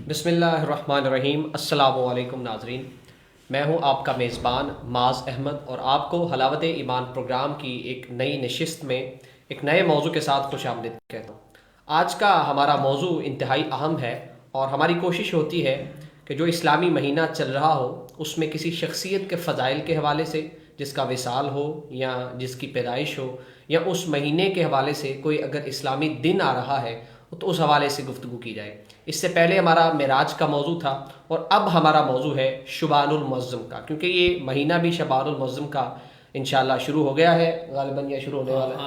بسم اللہ الرحمن الرحیم۔ السلام علیکم ناظرین، میں ہوں آپ کا میزبان معاذ احمد اور آپ کو حلاوت ایمان پروگرام کی ایک نئی نشست میں ایک نئے موضوع کے ساتھ خوش آمدید کہتا ہوں۔ آج کا ہمارا موضوع انتہائی اہم ہے اور ہماری کوشش ہوتی ہے کہ جو اسلامی مہینہ چل رہا ہو اس میں کسی شخصیت کے فضائل کے حوالے سے، جس کا وصال ہو یا جس کی پیدائش ہو، یا اس مہینے کے حوالے سے کوئی اگر اسلامی دن آ رہا ہے تو اس حوالے سے گفتگو کی جائے۔ اس سے پہلے ہمارا معراج کا موضوع تھا اور اب ہمارا موضوع ہے شبان المعظم کا، کیونکہ یہ مہینہ بھی شبان المعظم کا انشاءاللہ شروع ہو گیا ہے، غالباً یہ شروع ہونے والا ہے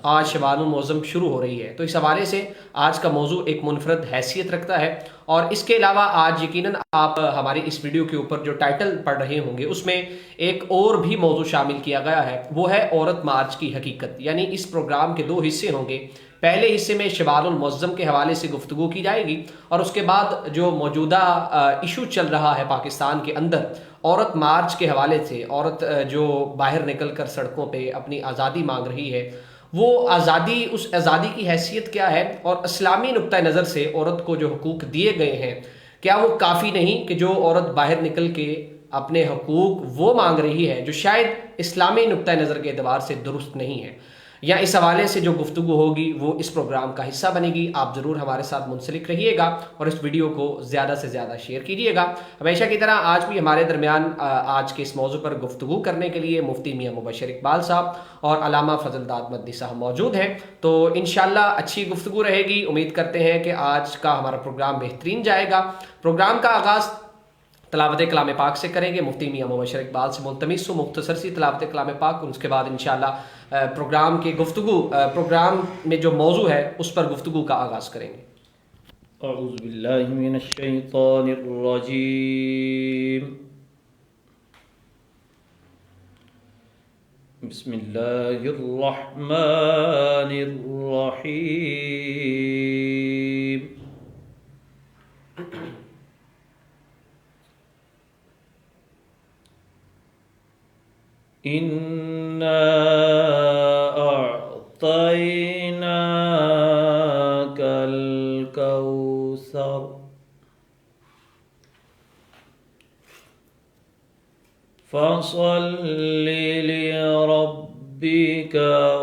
آج شبان المعظم شروع ہو رہی ہے، تو اس حوالے سے آج کا موضوع ایک منفرد حیثیت رکھتا ہے۔ اور اس کے علاوہ آج یقیناً آپ ہماری اس ویڈیو کے اوپر جو ٹائٹل پڑھ رہے ہوں گے اس میں ایک اور بھی موضوع شامل کیا گیا ہے، وہ ہے عورت مارچ کی حقیقت۔ یعنی اس پروگرام کے دو حصے ہوں گے۔ پہلے حصے میں شبان المعظم کے حوالے سے گفتگو کی جائے گی اور اس کے بعد جو موجودہ ایشو چل رہا ہے پاکستان کے اندر عورت مارچ کے حوالے سے، عورت جو باہر نکل کر سڑکوں پہ اپنی آزادی مانگ رہی ہے، وہ آزادی، اس آزادی کی حیثیت کیا ہے، اور اسلامی نقطہ نظر سے عورت کو جو حقوق دیے گئے ہیں کیا وہ کافی نہیں کہ جو عورت باہر نکل کے اپنے حقوق وہ مانگ رہی ہے جو شاید اسلامی نقطہ نظر کے اعتبار سے درست نہیں ہے۔ یا اس حوالے سے جو گفتگو ہوگی وہ اس پروگرام کا حصہ بنے گی۔ آپ ضرور ہمارے ساتھ منسلک رہیے گا اور اس ویڈیو کو زیادہ سے زیادہ شیئر کیجیے گا۔ ہمیشہ کی طرح آج بھی ہمارے درمیان آج کے اس موضوع پر گفتگو کرنے کے لیے مفتی میاں مبشر اقبال صاحب اور علامہ فضل داد مدنی صاحب موجود ہیں، تو انشاءاللہ اچھی گفتگو رہے گی۔ امید کرتے ہیں کہ آج کا ہمارا پروگرام بہترین جائے گا۔ پروگرام کا آغاز تلاوت کلام پاک سے کریں گے، مفتی میاں مبشر اقبال سے ملتمس ہوں مختصر سی تلاوت کلام پاک، اور اس کے بعد انشاءاللہ پروگرام میں جو موضوع ہے اس پر گفتگو کا آغاز کریں گے۔ اعوذ باللہ من الشیطان الرجیم، بسم اللہ الرحمن الرحیم۔ اِنَّا أعطيناك الكوثر فصل لربك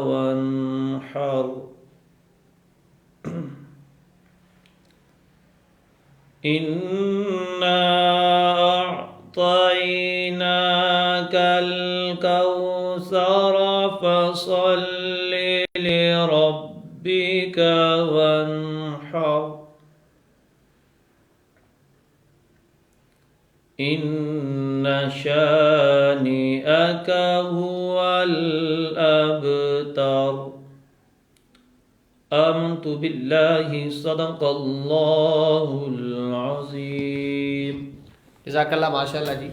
وانحر إنا أعطيناك الكوثر فصل لربك وانحر إن شانئك هو الأبتر۔ آمنت باللہ صدق اللہ العظیم۔ جزاک اللہ، ماشاء اللہ جی۔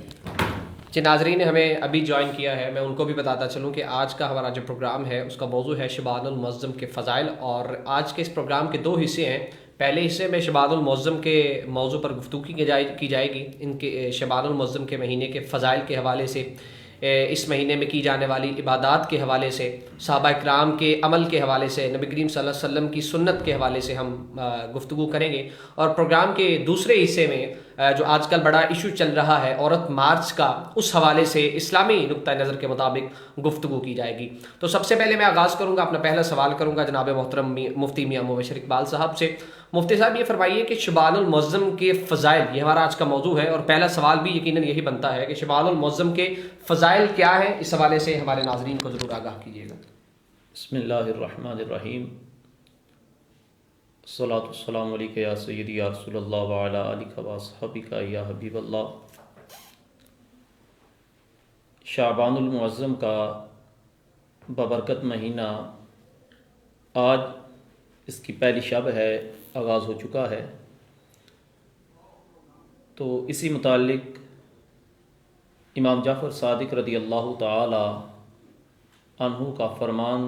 جن ناظرین نے ہمیں ابھی جوائن کیا ہے میں ان کو بھی بتاتا چلوں کہ آج کا ہمارا جو پروگرام ہے اس کا موضوع ہے شبان المعظم کے فضائل، اور آج کے اس پروگرام کے دو حصے ہیں۔ پہلے حصے میں شبان المعظم کے موضوع پر گفتگو کی جائے گی، ان کے شبان المعظم کے مہینے کے فضائل کے حوالے سے، اس مہینے میں کی جانے والی عبادات کے حوالے سے، صحابہ اکرام کے عمل کے حوالے سے، نبی کریم صلی اللہ علیہ وسلم کی سنت کے حوالے سے ہم گفتگو کریں گے۔ اور پروگرام کے دوسرے حصے میں جو آج کل بڑا ایشو چل رہا ہے عورت مارچ کا، اس حوالے سے اسلامی نقطہ نظر کے مطابق گفتگو کی جائے گی۔ تو سب سے پہلے میں آغاز کروں گا، اپنا پہلا سوال کروں گا جناب محترم مفتی میاں مبشر اقبال صاحب سے۔ مفتی صاحب یہ فرمائیے کہ شبان المعظم کے فضائل، یہ ہمارا آج کا موضوع ہے اور پہلا سوال بھی یقیناً یہی بنتا ہے کہ شبان المعظم کے فضائل کیا ہیں، اس حوالے سے ہمارے ناظرین کو ضرور آگاہ کیجیے گا۔ بسم اللہ الرحمن الرحیم، الصلاۃ والسلام علیک یا سیدی یا رسول اللہ وعلی آلک واصحابک یا حبیب اللہ۔ شعبان المعظم کا بابرکت مہینہ آج اس کی پہلی شب ہے، آغاز ہو چکا ہے، تو اسی متعلق امام جعفر صادق رضی اللہ تعالی عنہ کا فرمان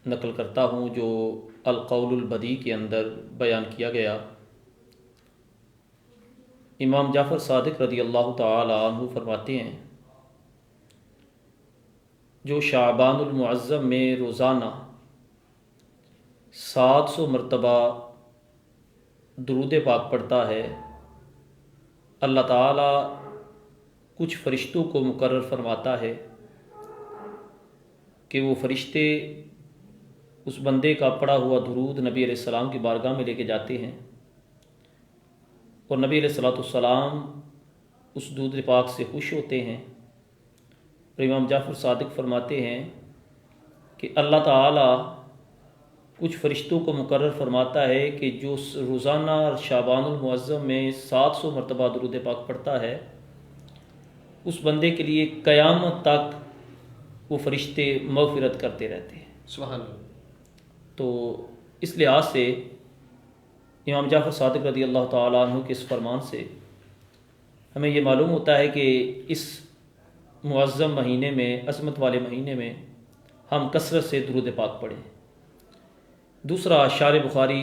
نقل کرتا ہوں جو القول البدیع کے اندر بیان کیا گیا۔ امام جعفر صادق رضی اللہ تعالی عنہ فرماتے ہیں، جو شعبان المعظم میں روزانہ 700 مرتبہ درود پاک پڑھتا ہے اللہ تعالیٰ کچھ فرشتوں کو مقرر فرماتا ہے کہ وہ فرشتے اس بندے کا پڑھا ہوا درود نبی علیہ السلام کی بارگاہ میں لے کے جاتے ہیں، اور نبی علیہ السلام اس درود پاک سے خوش ہوتے ہیں۔ اور امام جعفر صادق فرماتے ہیں کہ اللہ تعالیٰ کچھ فرشتوں کو مقرر فرماتا ہے کہ جو روزانہ شعبان المعظم میں 700 مرتبہ درود پاک پڑھتا ہے، اس بندے کے لیے قیامت تک وہ فرشتے مغفرت کرتے رہتے ہیں۔ سبحان اللہ۔ تو اس لحاظ سے امام جعفر صادق رضی اللہ تعالیٰ عنہ کے اس فرمان سے ہمیں یہ معلوم ہوتا ہے کہ اس معظم مہینے میں، عظمت والے مہینے میں ہم کثرت سے درود پاک پڑھیں۔ دوسرا، شارح بخاری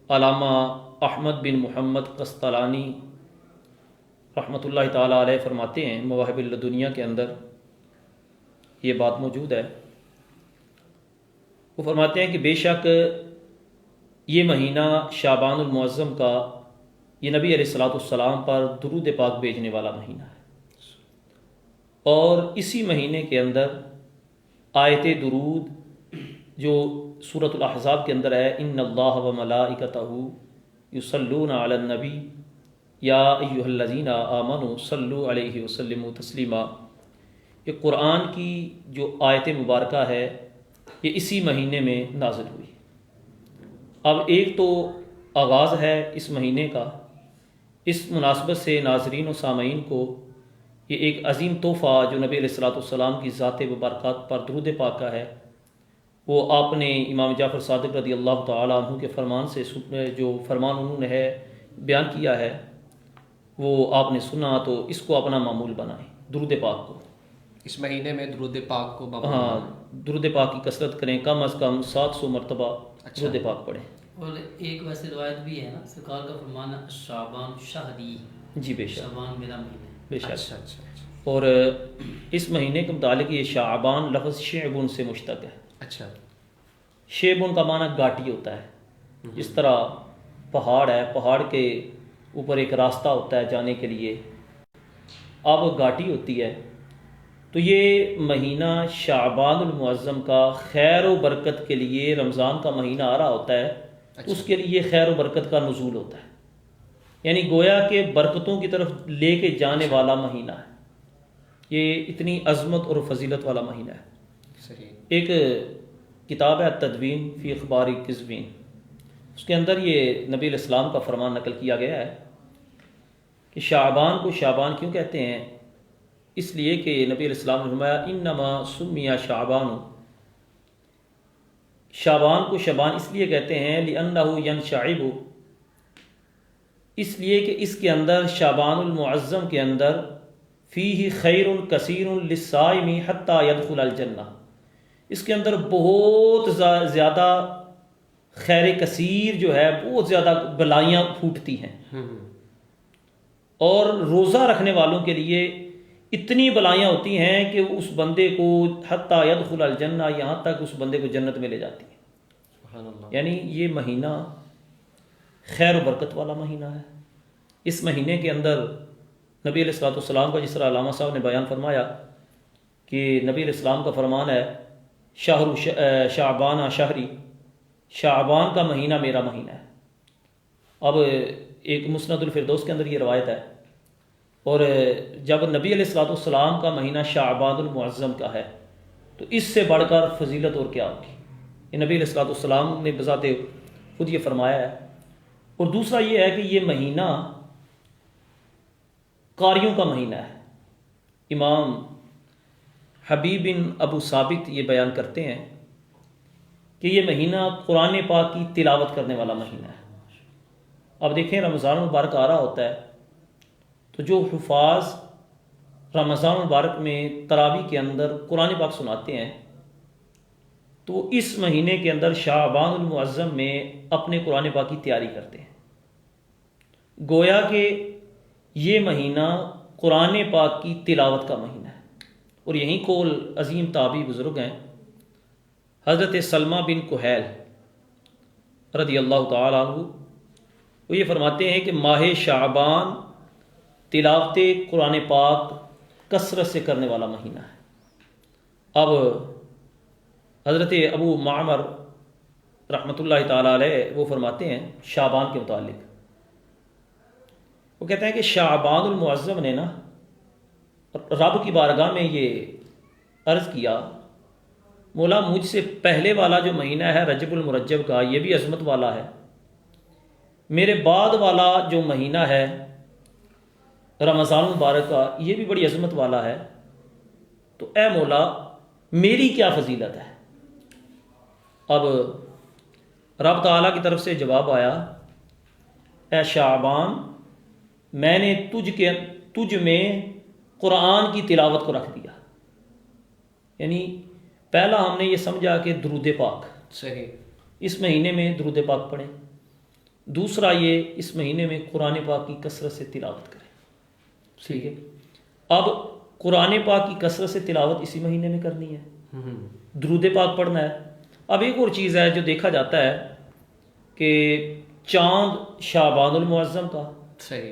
علامہ احمد بن محمد قسطلانی رحمۃ اللہ تعالیٰ علیہ فرماتے ہیں، مواہب اللدنیہ کے اندر یہ بات موجود ہے۔ وہ فرماتے ہیں کہ بے شک یہ مہینہ شعبان المعظم کا یہ نبی علیہ السلام پر درود پاک بھیجنے والا مہینہ ہے، اور اسی مہینے کے اندر آیت درود جو سورۃ الاحزاب کے اندر ہے، ان اللہ و ملائکتہ یصلون علی النبی یا ایھا الذین آمنوا صلوا علیہ وسلموا تسلیما، یہ قرآن کی جو آیت مبارکہ ہے یہ اسی مہینے میں نازل ہوئی۔ اب ایک تو آغاز ہے اس مہینے کا، اس مناسبت سے ناظرین و سامعین کو یہ ایک عظیم تحفہ جو نبی علیہ السلام کی ذات مبارکات پر درود پاک کا ہے، وہ آپ نے امام جعفر صادق رضی اللہ تعالیٰ عنہ کے فرمان سے جو فرمان انہوں نے ہے بیان کیا ہے وہ آپ نے سنا، تو اس کو اپنا معمول بنائیں، درود پاک کو اس مہینے میں درود پاک کو درود پاک کی کثرت کریں، کم از کم 700 مرتبہ درود پاک پڑھیں۔ اور ایک ویسے روایت بھی ہے نا، سرکار کا فرمان ہے شعبان شہری، جی بے شک، شعبان میرا مہینہ ہے۔ بے شک۔ اچھا اچھا اچھا اور اس مہینے کے متعلق یہ شعبان لفظ شعبن سے مشتق ہے۔ اچھا، شعبن کا معنی گھاٹی ہوتا ہے، جس طرح پہاڑ ہے، پہاڑ کے اوپر ایک راستہ ہوتا ہے جانے کے لیے، اب گھاٹی ہوتی ہے، تو یہ مہینہ شعبان المعظم کا خیر و برکت کے لیے رمضان کا مہینہ آ رہا ہوتا ہے، اس کے لیے خیر و برکت کا نزول ہوتا ہے، یعنی گویا کہ برکتوں کی طرف لے کے جانے والا مہینہ ہے، یہ اتنی عظمت اور فضیلت والا مہینہ ہے۔ صحیح۔ ایک کتاب ہے تدوین فی اخبار کذبین، اس کے اندر یہ نبی علیہ السلام کا فرمان نقل کیا گیا ہے کہ شعبان کو شعبان کیوں کہتے ہیں؟ اس لیے کہ نبی علیہ السلام نے فرمایا انما سمی شعبان، شعبان کو شعبان اس لیے کہتے ہیں لأنہ ینشعب، اس لیے کہ اس کے اندر شعبان المعظم کے اندر فیہ خیر کثیر للصائم حتی یدخل الجنہ، اس کے اندر بہت زیادہ خیر کثیر جو ہے، بہت زیادہ بلائیاں پھوٹتی ہیں، اور روزہ رکھنے والوں کے لیے اتنی بلائیاں ہوتی ہیں کہ اس بندے کو حتی یدخل الجنہ، یہاں تک اس بندے کو جنت میں لے جاتی ہے۔ سبحان اللہ۔ یعنی یہ مہینہ خیر و برکت والا مہینہ ہے۔ اس مہینے کے اندر نبی علیہ السلام کا، جس طرح علامہ صاحب نے بیان فرمایا کہ نبی علیہ السلام کا فرمان ہے شہر شعبان شہری، شعبان کا مہینہ میرا مہینہ ہے۔ اب ایک مسند الفردوس کے اندر یہ روایت ہے، اور جب نبی علیہ السلام کا مہینہ شعبان المعظم کا ہے تو اس سے بڑھ کر فضیلت اور کیا ہوگی؟ یہ نبی علیہ السلام نے بذات خود یہ فرمایا ہے۔ اور دوسرا یہ ہے کہ یہ مہینہ قاریوں کا مہینہ ہے۔ امام حبیب بن ابو ثابت یہ بیان کرتے ہیں کہ یہ مہینہ قرآن پاک کی تلاوت کرنے والا مہینہ ہے۔ اب دیکھیں رمضان المبارک آ رہا ہوتا ہے تو جو حفاظ رمضان المبارک میں تراویح کے اندر قرآن پاک سناتے ہیں تو وہ اس مہینے کے اندر شعبان المعظم میں اپنے قرآن پاک کی تیاری کرتے ہیں، گویا کہ یہ مہینہ قرآن پاک کی تلاوت کا مہینہ ہے۔ اور یہیں کول عظیم تابعی بزرگ ہیں حضرت سلمہ بن کہیل رضی اللہ تعالیٰ عنہ، وہ یہ فرماتے ہیں کہ ماہ شعبان تلاوت قرآن پاک کثرت سے کرنے والا مہینہ ہے۔ اب حضرت ابو معمر رحمۃ اللہ تعالیٰ علیہ وہ فرماتے ہیں شعبان کے متعلق، وہ کہتے ہیں کہ شعبان المعظم نے نا رب کی بارگاہ میں یہ عرض کیا، مولا مجھ سے پہلے والا جو مہینہ ہے رجب المرجب کا یہ بھی عظمت والا ہے، میرے بعد والا جو مہینہ ہے رمضان المبارک کا یہ بھی بڑی عظمت والا ہے، تو اے مولا میری کیا فضیلت ہے؟ اب رب تعالیٰ کی طرف سے جواب آیا، اے شعبان میں نے تجھ میں قرآن کی تلاوت کو رکھ دیا۔ یعنی پہلا ہم نے یہ سمجھا کہ درود پاک، صحیح، اس مہینے میں درود پاک پڑھیں، دوسرا یہ اس مہینے میں قرآن پاک کی کثرت سے تلاوت کریں، ٹھیک ہے۔ اب قرآن پاک کی کثرت سے تلاوت اسی مہینے میں کرنی ہے، درود پاک پڑھنا ہے۔ اب ایک اور چیز ہے جو دیکھا جاتا ہے کہ چاند شعبان المعظم کا، صحیح،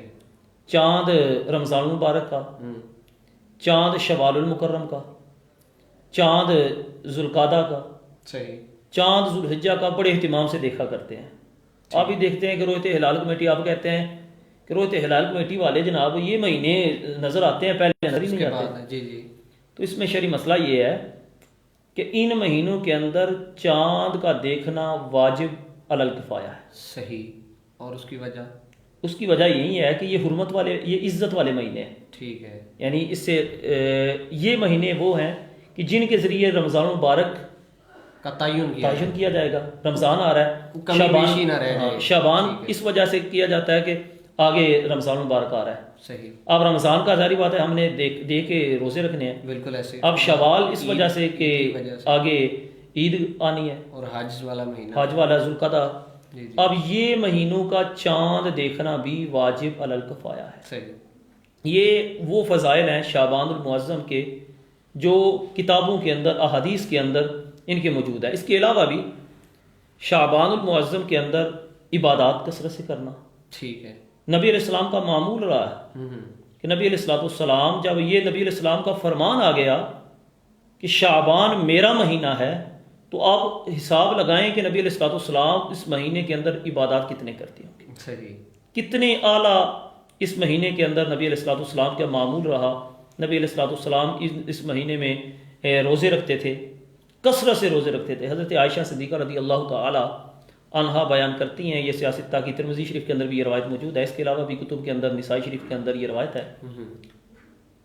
چاند رمضان المبارک کا، چاند شوال المکرم کا، چاند ذوالقعدہ کا، صحیح، چاند ذوالحجہ کا بڑے اہتمام سے دیکھا کرتے ہیں۔ آپ بھی دیکھتے ہیں کہ رویت ہلال کمیٹی، آپ کہتے ہیں کہ رویت ہلال کمیٹی والے جناب یہ مہینے نظر آتے ہیں، پہلے نظر ہی نہیں آتے۔ جی جی، تو اس میں شرعی مسئلہ یہ ہے کہ ان مہینوں کے اندر چاند کا دیکھنا واجب علی الکفایہ ہے۔ صحیح، اور اس کی وجہ؟ اس کی وجہ یہی ہے کہ یہ حرمت والے، یہ عزت والے مہینے ہیں، ٹھیک ہے، یعنی اس سے یہ مہینے وہ ہیں کہ جن کے ذریعے رمضان مبارک کا تعین کیا جائے گا۔ رمضان آ رہا ہے، کمی بیشی نہ رہ جائے، شعبان اس وجہ سے کیا جاتا ہے کہ آگے رمضان مبارک آ رہا ہے۔ صحیح، اب رمضان کا ظاہری بات ہے ہم نے دیکھ کے روزے رکھنے ہیں، بالکل ایسے۔ اب شوال اس وجہ سے کہ آگے عید آنی ہے، اور حج والا مہینہ، حج والا ذوالقعدہ۔ جی جی، اب یہ مہینوں کا چاند دیکھنا بھی واجب علی الکفایہ ہے۔ صحیح، یہ وہ فضائل ہیں شعبان المعظم کے جو کتابوں کے اندر، احادیث کے اندر ان کے موجود ہے۔ اس کے علاوہ بھی شعبان المعظم کے اندر عبادات کثرت سے کرنا، ٹھیک ہے، نبی علیہ السلام کا معمول رہا ہے کہ نبی علیہ السلام جب یہ نبی علیہ السلام کا فرمان آ گیا کہ شعبان میرا مہینہ ہے، تو آپ حساب لگائیں کہ نبی علیہ السلام اس مہینے کے اندر عبادات کتنے کرتے ہوں گے، صحیح، کتنے اعلیٰ اس مہینے کے اندر نبی علیہ السلام کا معمول رہا۔ نبی علیہ السلام اس مہینے میں روزے رکھتے تھے، کثرت سے روزے رکھتے تھے۔ حضرت عائشہ صدیقہ رضی اللہ تعالی عنہا بیان کرتی ہیں، یہ سیاستہ کی ترمذی شریف کے اندر بھی یہ روایت موجود ہے، اس کے علاوہ بھی کتب کے اندر نسائی شریف کے اندر یہ روایت ہے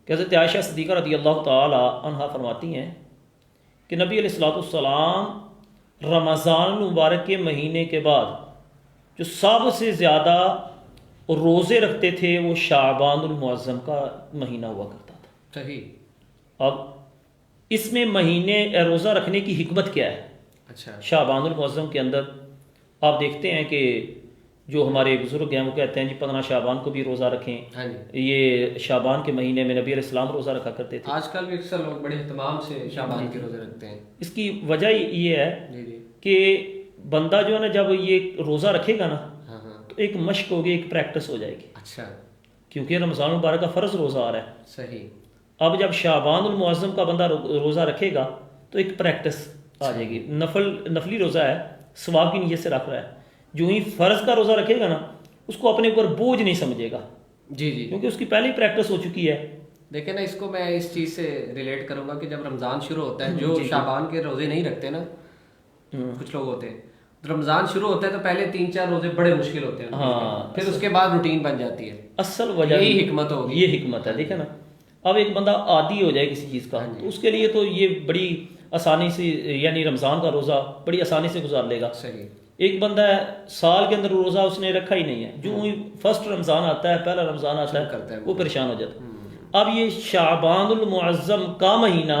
کہ حضرت عائشہ صدیقہ رضی اللہ تعالی عنہا فرماتی ہیں کہ نبی علیہ السلام رمضان المبارک کے مہینے کے بعد جو سب سے زیادہ روزے رکھتے تھے وہ شعبان المعظم کا مہینہ ہوا کرتا تھا۔ صحیح، اب اس میں مہینے روزہ رکھنے کی حکمت کیا ہے؟ اچھا، شعبان المعظم کے اندر آپ دیکھتے ہیں کہ جو ہمارے بزرگ ہیں وہ کہتے ہیں جی 15 شعبان کو بھی روزہ رکھیں۔ ہاں جی، یہ شعبان کے مہینے میں نبی علیہ السلام روزہ رکھا کرتے تھے۔ آج کل بھی اکثر لوگ بڑے اہتمام سے شعبان کے روزے رکھتے ہیں۔ اس کی وجہ یہ ہے جی جی، کہ بندہ جو ہے نا جب یہ روزہ رکھے گا نا ہاں ہاں، تو ایک مشق ہوگی، ایک پریکٹس ہو جائے گی، اچھا، کیونکہ رمضان مبارک کا فرض روزہ آ رہا ہے۔ صحیح، اب جب شعبان المعظم کا بندہ روزہ رکھے گا تو ایک پریکٹس آ جائے گی، نفلی روزہ ہے، ثواب کی نیت سے رکھ رہا ہے، جو ہی فرض کا روزہ رکھے گا نا اس کو اپنے اوپر بوجھ نہیں سمجھے گا، جی جی، کیونکہ اس کی پہلے ہی پریکٹس ہو چکی ہے۔ دیکھیں نا، اس کو میں اس چیز سے ریلیٹ کروں گا کہ جب رمضان شروع ہوتا ہے، جو شعبان کے روزے نہیں رکھتے نا، کچھ لوگ ہوتے ہیں، رمضان شروع ہوتا ہے تو پہلے 3-4 روزے بڑے مشکل ہوتے ہیں، ہاں، پھر اس کے بعد روٹین بن جاتی ہے۔ اصل وجہ یہی حکمت ہوگی، یہ حکمت ہے، دیکھیں نا، اب ایک بندہ عادی ہو جائے کسی چیز کا تو اس کے لیے تو یہ بڑی آسانی سے، یعنی رمضان کا روزہ بڑی آسانی سے گزار لے گا۔ صحیح، ایک بندہ ہے سال کے اندر روزہ اس نے رکھا ہی نہیں ہے، جو ہی فرسٹ رمضان آتا ہے، پہلا رمضان آتا ہے، وہ پریشان ہو جاتا ہے۔ اب یہ شعبان المعظم کا مہینہ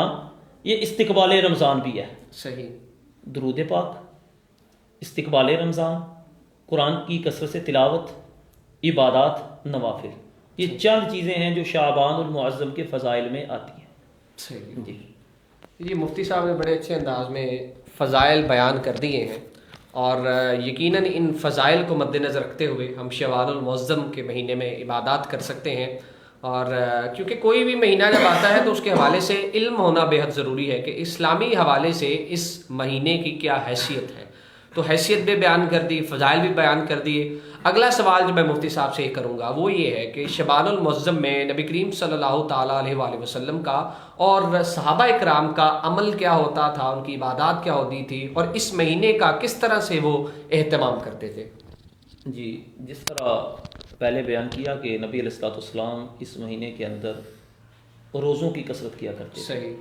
یہ استقبال رمضان بھی ہے، صحیح، درود پاک، استقبال رمضان، قرآن کی کثرت سے تلاوت، عبادات، نوافل، یہ چند چیزیں ہیں جو شعبان المعظم کے فضائل میں آتی ہیں۔ صحیح، جی یہ مفتی صاحب نے بڑے اچھے انداز میں فضائل بیان کر دیے ہیں، اور یقیناً ان فضائل کو مد نظر رکھتے ہوئے ہم شوال المعظم کے مہینے میں عبادات کر سکتے ہیں. اور کیونکہ کوئی بھی مہینہ جب آتا ہے تو اس کے حوالے سے علم ہونا بے حد ضروری ہے کہ اسلامی حوالے سے اس مہینے کی کیا حیثیت ہے. تو حیثیت بھی بیان کر دی، فضائل بھی بیان کر دیے. اگلا سوال جو میں مفتی صاحب سے یہ کروں گا وہ یہ ہے کہ شعبان المعظم میں نبی کریم صلی اللہ تعالیٰ علیہ وآلہ وسلم کا اور صحابہ کرام کا عمل کیا ہوتا تھا، ان کی عبادات کیا ہوتی تھی، اور اس مہینے کا کس طرح سے وہ اہتمام کرتے تھے. جی، جس طرح پہلے بیان کیا کہ نبی علیہ الصلوۃ والسلام اس مہینے کے اندر روزوں کی کثرت کیا کرتے تھے. صحیح.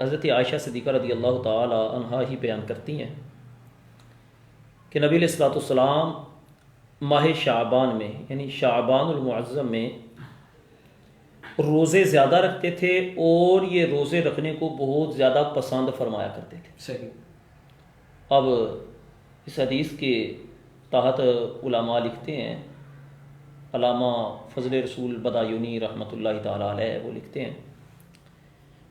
حضرت عائشہ صدیقہ رضی اللہ تعالی عنہا ہی بیان کرتی ہیں کہ نبی علیہ الصلوۃ والسلام ماہ شعبان میں یعنی شعبان المعظم میں روزے زیادہ رکھتے تھے اور یہ روزے رکھنے کو بہت زیادہ پسند فرمایا کرتے تھے. صحیح. اب اس حدیث کے تحت علماء لکھتے ہیں، علامہ فضل رسول بدایونی رحمۃ اللہ تعالیٰ علیہ وہ لکھتے ہیں،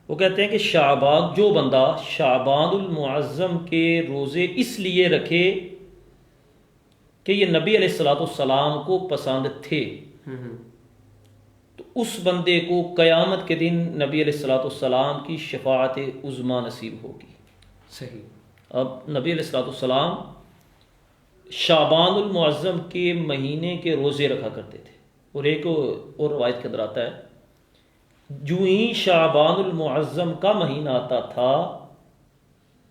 وہ کہتے ہیں کہ شعبان، جو بندہ شعبان المعظم کے روزے اس لیے رکھے کہ یہ نبی علیہ الصلوۃ والسلام کو پسند تھے، تو اس بندے کو قیامت کے دن نبی علیہ الصلوۃ والسلام کی شفاعت عظمیٰ نصیب ہوگی. صحیح. اب نبی علیہ الصلوۃ والسلام شعبان المعظم کے مہینے کے روزے رکھا کرتے تھے. اور ایک اور روایت کے اندر آتا ہے جو ہی شعبان المعظم کا مہینہ آتا تھا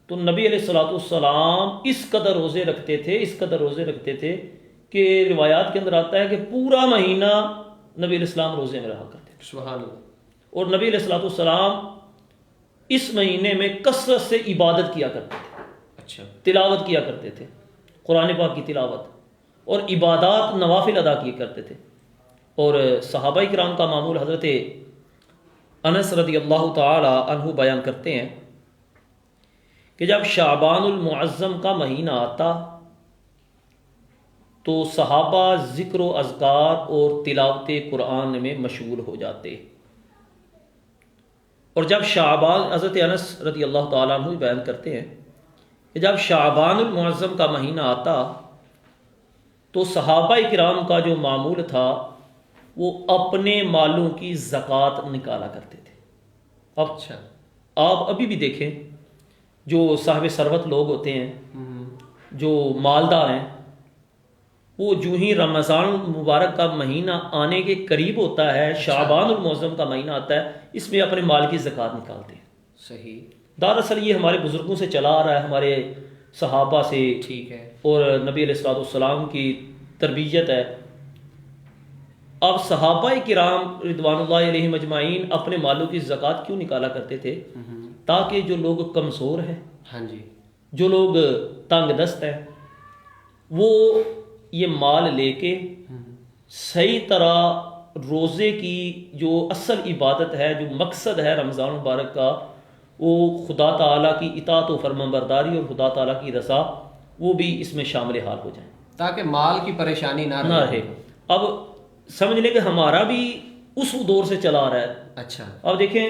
تو نبی علیہ الصلوۃ والسلام اس قدر روزے رکھتے تھے کہ روایات کے اندر آتا ہے کہ پورا مہینہ نبی علیہ السلام روزے میں رہا کرتے تھے. سبحان اللہ. اور نبی علیہ الصلوۃ والسلام اس مہینے میں کثرت سے عبادت کیا کرتے تھے. اچھا. تلاوت کیا کرتے تھے، قرآن پاک کی تلاوت اور عبادات نوافل ادا کیا کرتے تھے. اور صحابہ کرام کا معمول حضرت انس رضی اللہ تعالی عنہ بیان کرتے ہیں کہ جب شعبان المعظم کا مہینہ آتا تو صحابہ ذکر و اذکار اور تلاوت قرآن میں مشغول ہو جاتے. اور جب شعبان، حضرت انس رضی اللہ تعالیٰ عنہ بیان کرتے ہیں کہ جب شعبان المعظم کا مہینہ آتا تو صحابہ کرام کا جو معمول تھا وہ اپنے مالوں کی زکوٰۃ نکالا کرتے تھے. اب اچھا. آپ ابھی بھی دیکھیں جو صاحب ثروت لوگ ہوتے ہیں، جو مالدار ہیں، وہ جو ہی رمضان مبارک کا مہینہ آنے کے قریب ہوتا ہے، شعبان المعظم کا مہینہ آتا ہے، اس میں اپنے مال کی زکوٰۃ نکالتے ہیں. صحیح. دراصل یہ ہمارے بزرگوں سے چلا آ رہا ہے، ہمارے صحابہ سے، ٹھیک ہے، اور نبی علیہ الصلوۃ والسلام کی تربیت ہے. اب صحابہ کرام رضوان اللہ علیہم اجمعین اپنے مالوں کی زکوٰۃ کیوں نکالا کرتے تھے؟ تاکہ جو لوگ کمزور ہیں، ہاں جی، جو لوگ تنگ دست ہیں، وہ یہ مال لے کے صحیح طرح روزے کی جو اصل عبادت ہے، جو مقصد ہے رمضان مبارک کا، وہ خدا تعالیٰ کی اطاعت و فرمانبرداری اور خدا تعالیٰ کی رضا، وہ بھی اس میں شامل حال ہو جائیں تاکہ مال کی پریشانی نہ رہے. اب سمجھ لیں کہ ہمارا بھی اس دور سے چلا آ رہا ہے. اچھا. اب دیکھیں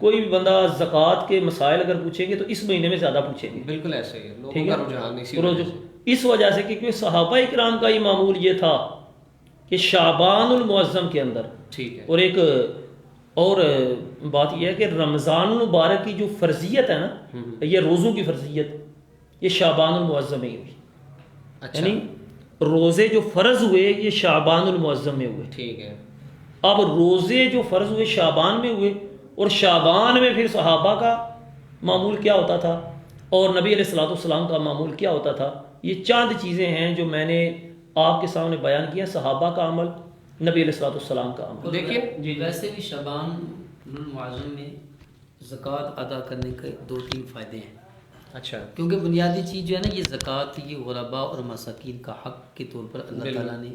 کوئی بھی بندہ زکوٰۃ کے مسائل اگر پوچھیں گے تو اس مہینے میں زیادہ پوچھیں گے. بالکل ایسے ہی ہے، لوگوں ٹھیک کا ہے، رجحان اسی وجہ سے. اس وجہ سے کہ صحابہ کرام کا یہ معمول یہ تھا کہ شعبان المعظم کے اندر، ٹھیک ہے، اور ایک اور بات یہ ہے کہ رمضان المبارک کی جو فرضیت ہے نا، یہ روزوں کی فرضیت، یہ شعبان المعظم میں ہوئی. اچھا، یعنی روزے جو فرض ہوئے یہ شعبان المعظم میں ہوئے. ٹھیک ہے. اب روزے جو فرض ہوئے شعبان میں ہوئے، اور شعبان میں پھر صحابہ کا معمول کیا ہوتا تھا اور نبی علیہ الصلوۃ والسلام کا معمول کیا ہوتا تھا. یہ چند چیزیں ہیں جو میں نے آپ کے سامنے بیان کیا، صحابہ کا عمل، نبی علیہ الصلوۃ والسلام کا عمل. دیکھیں ویسے بھی شعبان المعظم میں زکوٰۃ ادا کرنے کے 2-3 فائدے ہیں. اچھا، کیونکہ بنیادی چیز جو ہے نا، یہ زکوٰۃ یہ غرباء اور مساکین کا حق کے طور پر اللہ تعالیٰ نے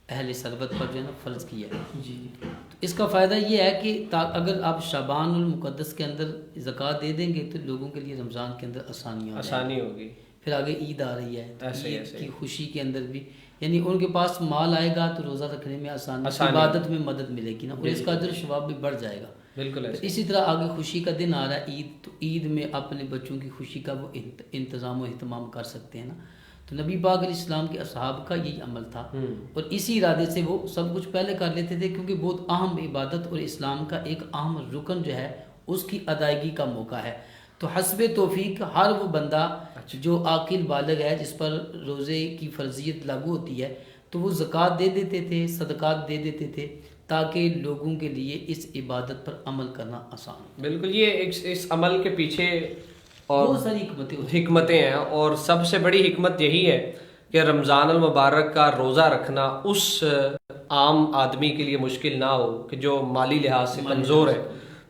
اہل ثروت پر جو ہے نا فرض کیا ہے. جی، تو اس کا فائدہ یہ ہے کہ اگر آپ شعبان المقدس کے اندر زکوٰۃ دے دیں گے تو لوگوں کے لیے رمضان کے اندر آسانی ہوگی. پھر آگے عید آ رہی ہے، ایسے عید کی خوشی کے اندر بھی یعنی ان کے پاس مال آئے گا تو روزہ رکھنے میں آسانی، عبادت میں مدد ملے گی نا، اور اس کا اجر و ثواب بھی بڑھ جائے گا. بالکل تو ایسے اسی طرح آگے خوشی کا دن آ رہا ہے عید، تو عید میں اپنے بچوں کی خوشی کا وہ انتظام و اہتمام کر سکتے ہیں نا. تو نبی پاک علیہ السلام کے اصحاب کا یہی عمل تھا، اور اسی ارادے سے وہ سب کچھ پہلے کر لیتے تھے، کیونکہ بہت اہم عبادت اور اسلام کا ایک اہم رکن جو ہے اس کی ادائیگی کا موقع ہے. تو حسب توفیق ہر وہ بندہ جو عاقل بالغ ہے جس پر روزے کی فرضیت لاگو ہوتی ہے تو وہ زکوٰۃ دے دیتے تھے، صدقات دے دیتے تھے، تاکہ لوگوں کے لیے اس عبادت پر عمل کرنا آسان ہو. بالکل. یہ اس عمل کے پیچھے اور بہت ساری حکمتیں ہیں، اور سب سے بڑی حکمت یہی ہے کہ رمضان المبارک کا روزہ رکھنا اس عام آدمی کے لیے مشکل نہ ہو کہ جو مالی لحاظ سے کمزور ہے.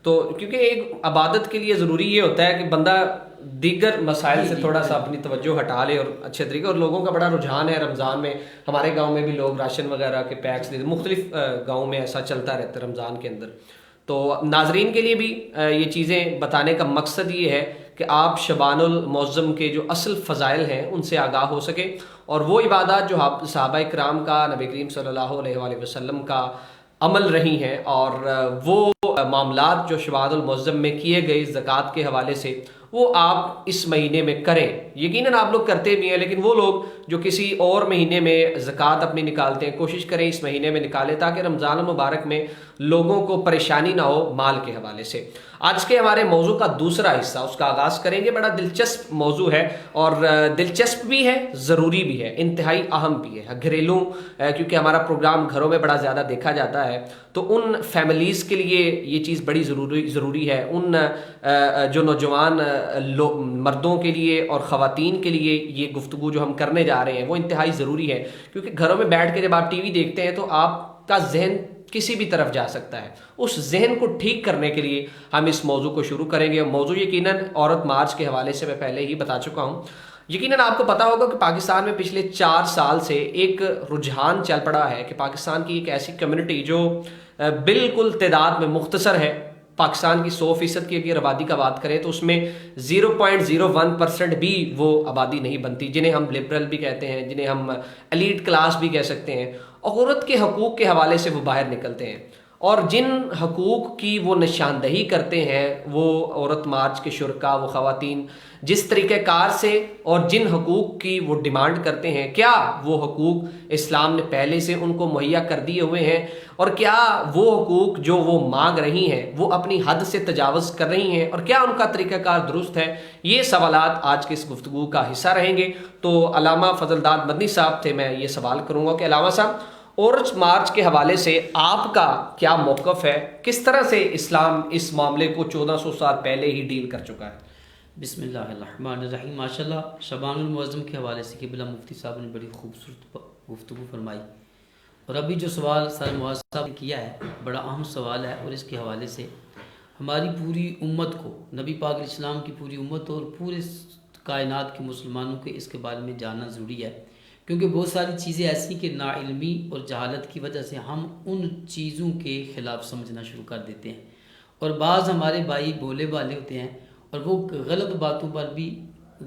تو کیونکہ ایک عبادت کے لیے ضروری یہ ہوتا ہے کہ بندہ دیگر مسائل سے تھوڑا سا اپنی توجہ ہٹا لے اور اچھے طریقے. اور لوگوں کا بڑا رجحان ہے رمضان میں، ہمارے گاؤں میں بھی لوگ راشن وغیرہ کے پیکس لیتے، مختلف گاؤں میں ایسا چلتا رہتا ہے رمضان کے اندر. تو ناظرین کے لیے بھی یہ چیزیں بتانے کا مقصد یہ ہے کہ آپ شبان المعظم کے جو اصل فضائل ہیں ان سے آگاہ ہو سکے، اور وہ عبادات جو صحابہ کرام کا، نبی کریم صلی اللہ علیہ وآلہ وسلم کا عمل رہی ہیں، اور وہ معاملات جو شبان المعظم میں کیے گئے زکوٰۃ کے حوالے سے، وہ آپ اس مہینے میں کریں. یقیناً آپ لوگ کرتے بھی ہیں، لیکن وہ لوگ جو کسی اور مہینے میں زکوٰۃ اپنی نکالتے ہیں، کوشش کریں اس مہینے میں نکالیں تاکہ رمضان المبارک میں لوگوں کو پریشانی نہ ہو مال کے حوالے سے. آج کے ہمارے موضوع کا دوسرا حصہ، اس کا آغاز کریں گے. بڑا دلچسپ موضوع ہے، اور دلچسپ بھی ہے، ضروری بھی ہے، انتہائی اہم بھی ہے. گھریلو، کیونکہ ہمارا پروگرام گھروں میں بڑا زیادہ دیکھا جاتا ہے، تو ان فیملیز کے لیے یہ چیز بڑی ضروری ہے. ان جو نوجوان مردوں کے لیے اور خواتین کے لیے یہ گفتگو جو ہم کرنے جا رہے ہیں وہ انتہائی ضروری ہے، کیونکہ گھروں میں بیٹھ کے جب آپ ٹی وی دیکھتے ہیں تو آپ کا ذہن کسی بھی طرف جا سکتا ہے. اس ذہن کو ٹھیک کرنے کے لیے ہم اس موضوع کو شروع کریں گے. موضوع یقیناً عورت مارچ کے حوالے سے میں پہلے ہی بتا چکا ہوں. یقیناً آپ کو پتا ہوگا کہ پاکستان میں پچھلے 4 سال سے ایک رجحان چل پڑا ہے کہ پاکستان کی ایک ایسی کمیونٹی جو بالکل تعداد میں مختصر ہے. پاکستان کی 100% کی اگر آبادی کا بات کریں تو اس میں 0.01% بھی وہ آبادی نہیں بنتی، جنہیں ہم لبرل بھی کہتے ہیں، جنہیں ہم ایلیٹ کلاس بھی کہہ سکتے ہیں. عورت کے حقوق کے حوالے سے وہ باہر نکلتے ہیں، اور جن حقوق کی وہ نشاندہی کرتے ہیں وہ عورت مارچ کے شرکا، وہ خواتین جس طریقہ کار سے اور جن حقوق کی وہ ڈیمانڈ کرتے ہیں، کیا وہ حقوق اسلام نے پہلے سے ان کو مہیا کر دیے ہوئے ہیں، اور کیا وہ حقوق جو وہ مانگ رہی ہیں وہ اپنی حد سے تجاوز کر رہی ہیں، اور کیا ان کا طریقہ کار درست ہے. یہ سوالات آج کے اس گفتگو کا حصہ رہیں گے. تو علامہ فضل داد مدنی صاحب تھے، میں یہ سوال کروں گا کہ علامہ صاحب، عورت مارچ کے حوالے سے آپ کا کیا موقف ہے؟ کس طرح سے اسلام اس معاملے کو 1400 سال پہلے ہی ڈیل کر چکا ہے؟ بسم اللہ الرحمن الرحیم. ماشاء اللہ شبان المعظم کے حوالے سے قبلہ مفتی صاحب نے بڑی خوبصورت گفتگو فرمائی، اور ابھی جو سوال سر معاذ صاحب نے کیا ہے بڑا اہم سوال ہے، اور اس کے حوالے سے ہماری پوری امت کو، نبی پاک علیہ السلام کی پوری امت اور پورے کائنات کے مسلمانوں کے اس کے بارے میں جاننا ضروری ہے. کیونکہ بہت ساری چیزیں ایسی کہ ناعلمی اور جہالت کی وجہ سے ہم ان چیزوں کے خلاف سمجھنا شروع کر دیتے ہیں، اور بعض ہمارے بھائی بولے والے ہوتے ہیں اور وہ غلط باتوں پر بھی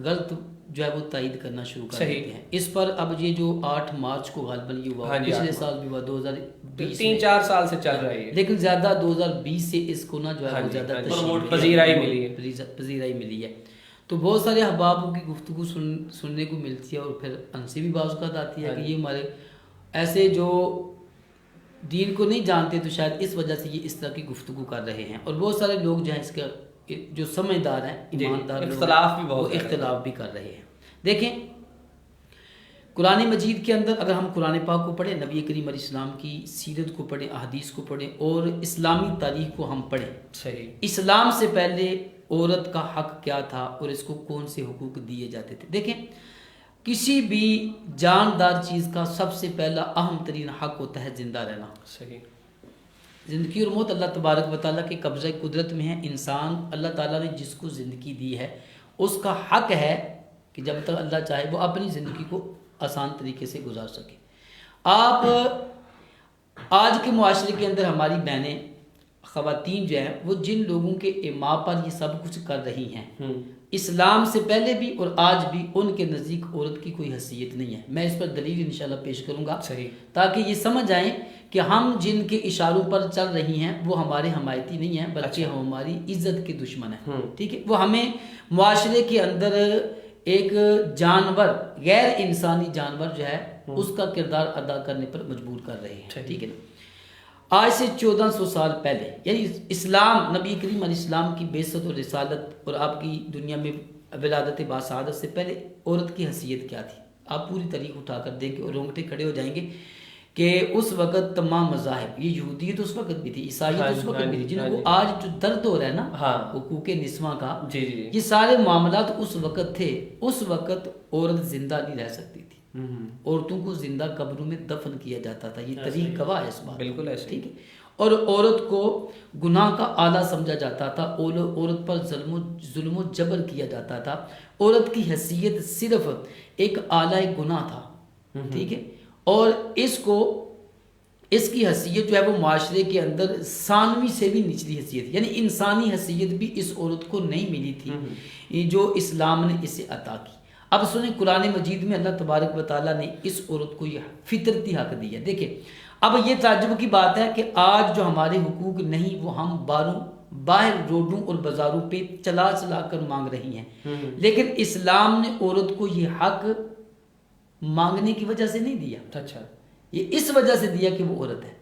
غلط جو ہے وہ تائید کرنا شروع کر دیتے ہیں. اس پر اب یہ جو 8 مارچ کو غالباً یہ ہوا، پچھلے سال بھی ہوا 2020 3-4 سال سے چل رہی ہے، لیکن زیادہ 2020 سے اس کو نا جو ہے وہ زیادہ پذیرائی ملی ہے. تو بہت سارے احبابوں کی گفتگو سننے کو ملتی ہے، اور پھر ان سے بھی بعض اوقات آتی ہے کہ یہ ہمارے ایسے جو دین کو نہیں جانتے تو شاید اس وجہ سے یہ اس طرح کی گفتگو کر رہے ہیں. اور بہت سارے لوگ جو ہیں اس کا جو سمجھدار ہیں، ایماندار اختلاف بھی کر رہے ہیں. دیکھیں قرآن مجید کے اندر اگر ہم قرآن پاک کو پڑھیں، نبی کریم علیہ السلام کی سیرت کو پڑھیں، احادیث کو پڑھیں، اور اسلامی تاریخ کو ہم پڑھیں، صحیح، اسلام سے پہلے عورت کا حق کیا تھا اور اس کو کون سے حقوق دیے جاتے تھے. دیکھیں کسی بھی جاندار چیز کا سب سے پہلا اہم ترین حق ہوتا ہے زندہ رہنا. صحیح. زندگی اور موت اللہ تبارک و تعالیٰ کے قبضہ قدرت میں ہے. انسان اللہ تعالیٰ نے جس کو زندگی دی ہے اس کا حق ہے کہ جب تک اللہ چاہے وہ اپنی زندگی کو آسان طریقے سے گزار سکے. آپ آج کے معاشرے کے اندر ہماری بہنیں خواتین جو ہیں وہ جن لوگوں کے ایما پر یہ سب کچھ کر رہی ہیں، اسلام سے پہلے بھی اور آج بھی ان کے نزدیک عورت کی کوئی حیثیت نہیں ہے. میں اس پر دلیل انشاءاللہ پیش کروں گا صحیح، تاکہ یہ سمجھ آئیں کہ ہم جن کے اشاروں پر چل رہی ہیں وہ ہمارے حمایتی نہیں ہیں بلکہ ہماری عزت کے دشمن ہیں. ٹھیک ہے، وہ ہمیں معاشرے کے اندر ایک جانور، غیر انسانی جانور جو ہے اس کا کردار ادا کرنے پر مجبور کر رہے ہیں. ٹھیک ہے نا. آج سے 1400 سال پہلے یعنی اسلام، نبی کریم علیہ السلام کی بعثت اور رسالت اور آپ کی دنیا میں ولادت باسعادت سے پہلے عورت کی حیثیت کیا تھی؟ آپ پوری تاریخ اٹھا کر دیکھیں اور رونگٹے کھڑے ہو جائیں گے کہ اس وقت تمام مذاہب، یہ یہودیت اس وقت بھی تھی، عیسائیت اس وقت بھی تھی، جن کو آج جو درد ہو رہا ہے نا حقوق نسواں کا، یہ سارے معاملات اس وقت تھے. اس وقت عورت زندہ نہیں رہ سکتی تھی، عورتوں کو زندہ قبروں میں دفن کیا جاتا تھا. یہ تاریخ گواہ ہے اس بات. بالکل ایسے. ٹھیک ہے. اور عورت کو گناہ کا آلہ سمجھا جاتا تھا، عورت پر ظلم و جبر کیا جاتا تھا. عورت کی حیثیت صرف ایک آلہ گناہ تھا. ٹھیک ہے. اور اس کی حیثیت جو ہے وہ معاشرے کے اندر ثانوی سے بھی نچلی حیثیت، یعنی انسانی حیثیت بھی اس عورت کو نہیں ملی تھی جو اسلام نے اسے عطا کی. اب سنیں، قرآن مجید میں اللہ تبارک و تعالیٰ نے اس عورت کو یہ فطرتی حق دیا. دیکھیں اب یہ تعجب کی بات ہے کہ آج جو ہمارے حقوق نہیں وہ ہم باہر روڈوں اور بازاروں پہ چلا کر مانگ رہی ہیں، لیکن اسلام نے عورت کو یہ حق مانگنے کی وجہ سے نہیں دیا. اچھا، یہ اس وجہ سے دیا کہ وہ عورت ہے.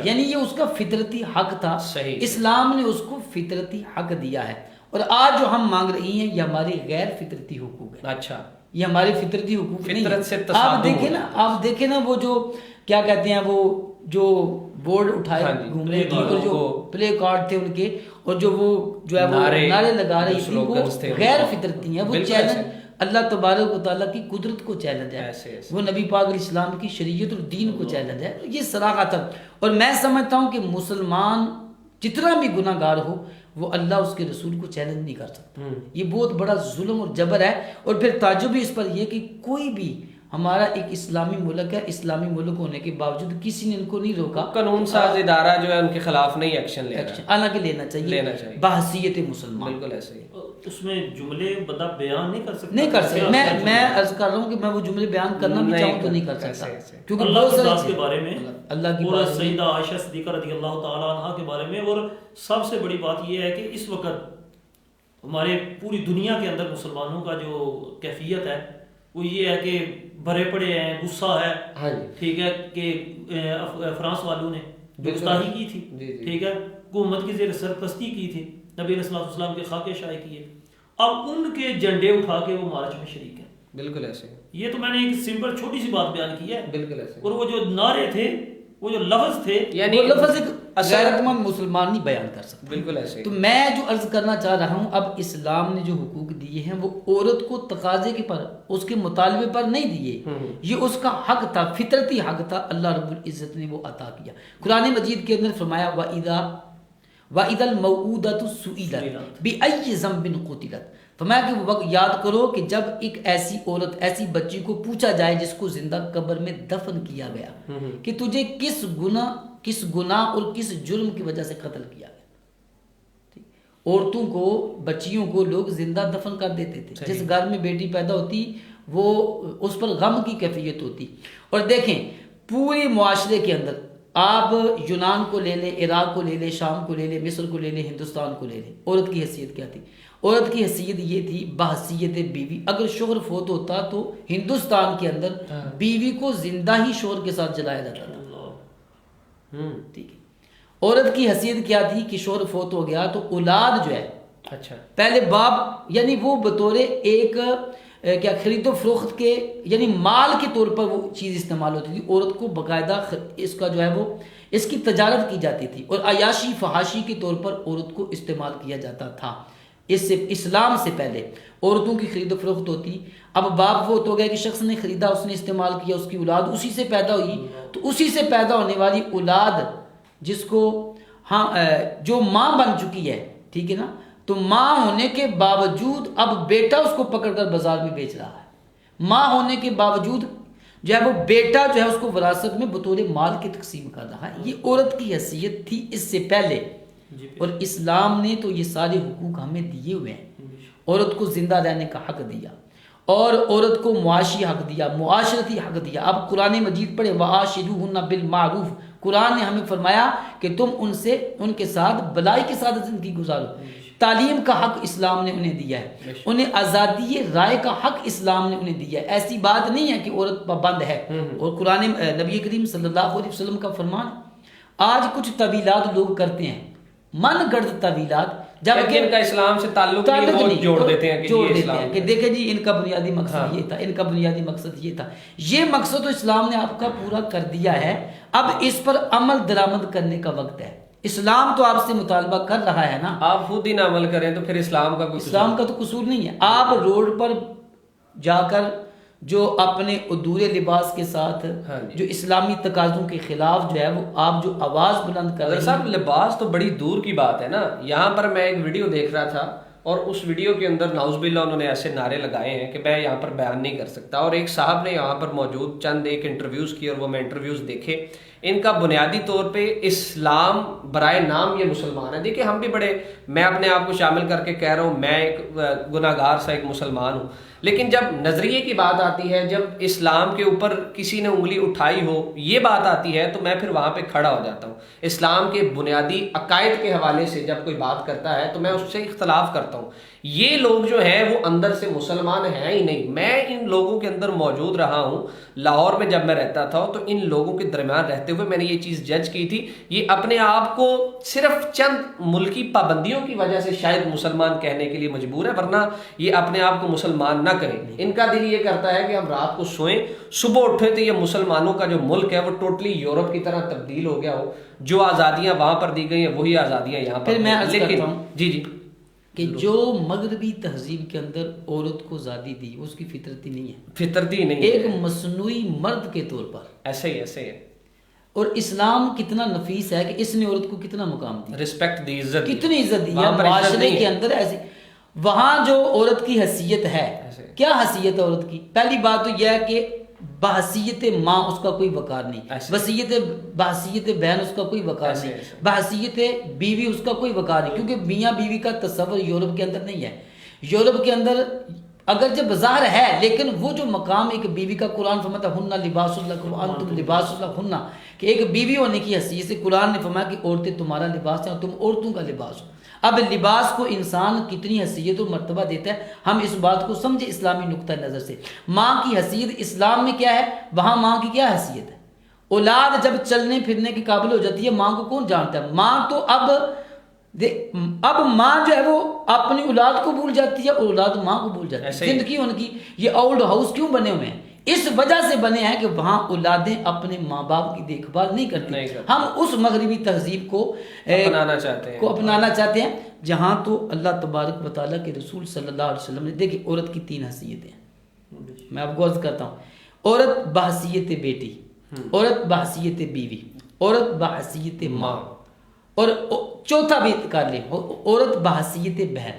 یعنی یہ اس کا فطرتی حق تھا. اسلام نے اس کو فطرتی حق دیا ہے. اور آج جو ہم مانگ رہی ہیں یہ ہمارے غیر فطرتی حقوق ہیں. اچھا، یہ ہمارے فطرتی حقوق نہیں ہیں. آپ دیکھیں نا وہ جو کیا کہتے ہیں، وہ جو بورڈ اٹھائے گھوم رہے تھے اور جو پلے کارڈ تھے ان کے، اور جو وہ جو ہے وہ نعرے لگا رہی تھی، وہ غیر فطرتی ہیں. وہ چیلنج اللہ تبارک و تعالیٰ کی قدرت کو چیلنج ہے، وہ نبی پاک علیہ السلام کی شریعت اور دین کو چیلنج ہے. یہ صراحت. اور میں سمجھتا ہوں کہ مسلمان جتنا بھی گناہ گار ہو وہ اللہ اس کے رسول کو چیلنج نہیں کر سکتا. یہ بہت بڑا ظلم اور جبر ہے. اور پھر تعجب بھی اس پر یہ کہ کوئی بھی ہمارا ایک اسلامی ملک ہے، اسلامی ملک ہونے کے باوجود کسی نے ان کو نہیں روکا. قانون ساز ادارہ جو ہے ان کے خلاف نہیں ایکشن لے رہا. حالانکہ لینا چاہیے بحیثیت مسلمان. بالکل ایسے ہی. اس میں جملے بندہ بیان نہیں کر سکتا. میں عرض کر رہا ہوں کہ میں وہ جملے بیان کرنا بھی چاہوں تو نہیں کر سکتا، کیونکہ اللہ کی ذات کے بارے میں، اللہ کی اور سیدہ عائشہ صدیقہ رضی اللہ تعالی عنہا کے بارے میں. اور سب سے بڑی بات یہ ہے کہ اس وقت ہمارے پوری دنیا کے اندر مسلمانوں کا جو کیفیت ہے وہ یہ ہے کہ بھرے پڑے ہیں، غصہ ہے. ٹھیک ہے کہ فرانس والوں نے گستاخی کی تھی، ٹھیک ہے، حکومت کی زیر سرپرستی کی تھی، نبی علیہ السلام کے خاکے شائع کیے. اب ان کے جھنڈے اٹھا کے وہ مارچ میں شریک ہیں. بالکل ایسے. یہ تو میں نے ایک سمپل چھوٹی سی بات بیان کی ہے. بالکل ایسے. اور وہ جو نعرے تھے، وہ جو لفظ تھے، یعنی وہ لفظ ایک غیرت مند مسلمان نہیں بیان کر سکتا. بالکل ایسے. تو میں جو عرض کرنا چاہ رہا ہوں، اب اسلام نے جو حقوق دیے ہیں وہ عورت کو تقاضے کے پر، اس کے مطالبے پر نہیں دیے. یہ اس کا حق تھا، فطرتی حق تھا. اللہ رب العزت نے وہ عطا کیا. قرآن مجید کے اندر فرمایا وَإِذَا الْمَوْءُودَةُ سُئِلَتْ بِأَيِّ ذَنبٍ قُتِلَتْ. فرمایا کہ وہ وقت یاد کرو کہ جب ایک ایسی عورت، ایسی بچی کو پوچھا جائے جس کو زندہ قبر میں دفن کیا گیا کہ تجھے کس گناہ اور کس جرم کی وجہ سے قتل کیا گیا. عورتوں کو، بچیوں کو لوگ زندہ دفن کر دیتے تھے. جس گھر میں بیٹی پیدا ہوتی وہ اس پر غم کی کیفیت ہوتی. اور دیکھیں پورے معاشرے کے اندر آپ یونان کو لے لیں، عراق کو لے لیں، شام کو لے لیں، مصر کو لے لیں، ہندوستان کو لے لیں. عورت کی حیثیت کیا تھی؟ عورت کی حیثیت یہ تھی بحیثیت بیوی. اگر شوہر فوت ہوتا تو ہندوستان کے اندر بیوی کو زندہ ہی شوہر کے ساتھ جلایا جاتا تھا. ٹھیک ہے. عورت کی حیثیت کیا تھی کہ شوہر فوت ہو گیا تو اولاد جو ہے، اچھا، پہلے باپ یعنی وہ بطور ایک کیا خرید و فروخت کے یعنی مال کے طور پر وہ چیز استعمال ہوتی تھی. عورت کو باقاعدہ اس کا جو ہے وہ اس کی تجارت کی جاتی تھی اور عیاشی فحاشی کے طور پر عورت کو استعمال کیا جاتا تھا. اس سے اسلام سے پہلے عورتوں کی خرید و فروخت ہوتی. اب باپ فوت ہو گیا کہ شخص نے خریدا، اس نے استعمال کیا، اس کی اولاد اسی سے پیدا ہوئی. تو اسی سے پیدا ہونے والی اولاد جس کو جو ماں بن چکی ہے، ٹھیک ہے نا، تو ماں ہونے کے باوجود اب بیٹا اس کو پکڑ کر بازار میں بیچ رہا ہے. ماں ہونے کے باوجود جو ہے وہ بیٹا جو ہے اس کو وراثت میں بطور مال کی تقسیم کر رہا ہے. یہ عورت کی حیثیت تھی اس سے پہلے. اور اسلام نے تو یہ سارے حقوق ہمیں دیے ہوئے ہیں. عورت کو زندہ رہنے کا حق دیا اور عورت کو معاشی حق دیا، معاشرتی حق دیا. اب قرآن مجید پڑھے وَعَاشِرُوهُنَّ بِالْمَعْرُوفِ، قرآن نے ہمیں فرمایا کہ تم ان کے ساتھ بلائی کے ساتھ زندگی گزارو. تعلیم کا حق اسلام نے انہیں دیا ہے، انہیں آزادی رائے کا حق اسلام نے انہیں دیا ہے. ایسی بات نہیں ہے کہ عورت پابند ہے. اور قرآن نبی کریم صلی اللہ علیہ وسلم کا فرمان، آج کچھ طویلات لوگ کرتے ہیں، من گڑت طویلات، جبکہ ان کا اسلام سے تعلق نہیں، وہ جوڑ دیتے ہیں کہ دیکھیں جی ان کا بنیادی مقصد یہ تھا، ان کا بنیادی مقصد یہ تھا. یہ مقصد تو اسلام نے آپ کا پورا کر دیا ہے، اب اس پر عمل درآمد کرنے کا وقت ہے. اسلام تو آپ سے مطالبہ کر رہا ہے نا، آپ خود ہی نہ عمل کریں تو پھر اسلام کا تو قصور نہیں ہے. آپ روڈ پر جا کر جو اپنے ادھورے لباس کے ساتھ جو اسلامی تقاضوں کے خلاف جو ہے وہ آپ جو آواز بلند کر رہے ہیں. صاحب لباس تو بڑی دور کی بات ہے نا. یہاں پر میں ایک ویڈیو دیکھ رہا تھا اور اس ویڈیو کے اندر نعوذ باللہ انہوں نے ایسے نعرے لگائے ہیں کہ میں یہاں پر بیان نہیں کر سکتا. اور ایک صاحب نے یہاں پر موجود چند ایک انٹرویوز کیے اور وہ میں انٹرویوز دیکھے. ان کا بنیادی طور پہ اسلام برائے نام یہ مسلمان ہے. دیکھیں ہم بھی بڑے، میں اپنے آپ کو شامل کر کے کہہ رہا ہوں میں ایک گناہ گار سا ایک مسلمان ہوں، لیکن جب نظریے کی بات آتی ہے، جب اسلام کے اوپر کسی نے انگلی اٹھائی ہو یہ بات آتی ہے، تو میں پھر وہاں پہ کھڑا ہو جاتا ہوں. اسلام کے بنیادی عقائد کے حوالے سے جب کوئی بات کرتا ہے تو میں اس سے اختلاف کرتا ہوں. یہ لوگ جو ہیں وہ اندر سے مسلمان ہیں ہی نہیں. میں ان لوگوں کے اندر موجود رہا ہوں. لاہور میں جب میں رہتا تھا تو ان لوگوں کے درمیان رہتے ہوئے میں نے یہ چیز جج کی تھی. یہ اپنے آپ کو صرف چند ملکی پابندیوں کی وجہ سے شاید مسلمان کہنے کے لیے مجبور ہے، ورنہ یہ اپنے آپ کو مسلمان نہ کریں. ان کا دل یہ کرتا ہے کہ ہم رات کو سوئیں، صبح اٹھے تو یہ مسلمانوں کا جو ملک ہے وہ ٹوٹلی یورپ کی طرح تبدیل ہو گیا ہو. جو آزادیاں وہاں پر دی گئی ہیں وہی آزادیاں یہاں پر. پھر میں عرض کرتا ہوں جی کہ جو مغربی تہذیب کے اندر عورت کو آزادی دی اس کی فطرتی نہیں ہے، فطرتی نہیں، ایک مصنوعی مرد کے طور پر. ایسے ہی ہے. اور اسلام کتنا نفیس ہے کہ اس نے عورت کو کتنا مقام دیا، رسپیکٹ دی، عزت، کتنی عزت دی ہے. معاشرے کے اندر ایسی وہاں جو عورت کی حیثیت ہے، کیا حیثیت ہے عورت کی؟ پہلی بات تو یہ ہے کہ بحثیت ماں اس کا کوئی وقار نہیں، بحثیت بہن اس کا کوئی وقار نہیں، بحثیت بیوی اس کا کوئی وقار نہیں، کیونکہ میاں بیوی کا تصور یورپ کے اندر نہیں ہے. یورپ کے اندر اگرچہ بظاہر ہے لیکن وہ جو مقام ایک بیوی کا، قرآن فرماتا ہے ہن لباس لکم وانتم لباس لہن، کہ ایک بیوی ہونے کی حیثیت سے قرآن نے فرمایا کہ عورتیں تمہارا لباس ہیں اور تم عورتوں کا لباس ہو. اب لباس کو انسان کتنی حیثیت اور مرتبہ دیتا ہے، ہم اس بات کو سمجھے اسلامی نقطہ نظر سے. ماں کی حیثیت اسلام میں کیا ہے، وہاں ماں کی کیا حیثیت ہے؟ اولاد جب چلنے پھرنے کے قابل ہو جاتی ہے ماں کو کون جانتا ہے؟ ماں تو اب ماں جو ہے وہ اپنی اولاد کو بھول جاتی ہے اور اولاد ماں کو بھول جاتی ہے. زندگی ان کی یہ اولڈ ہاؤس کیوں بنے ہوئے ہیں؟ اس وجہ سے بنے ہیں کہ وہاں اولادیں اپنے ماں باپ کی دیکھ بھال نہیں کرتی. ہم اس مغربی تہذیب کو اپنانا چاہتے ہیں جہاں تو اللہ تبارک و تعالیٰ کے رسول صلی اللہ علیہ وسلم نے دیکھی عورت کی 3 حیثیتیں ہیں. میں آپ کو عرض کرتا ہوں، عورت بحیثیت بیٹی، عورت بحیثیت بیوی، عورت بحیثیت ماں، اور چوتھا بھی کر لیں عورت بحیثیت بہن.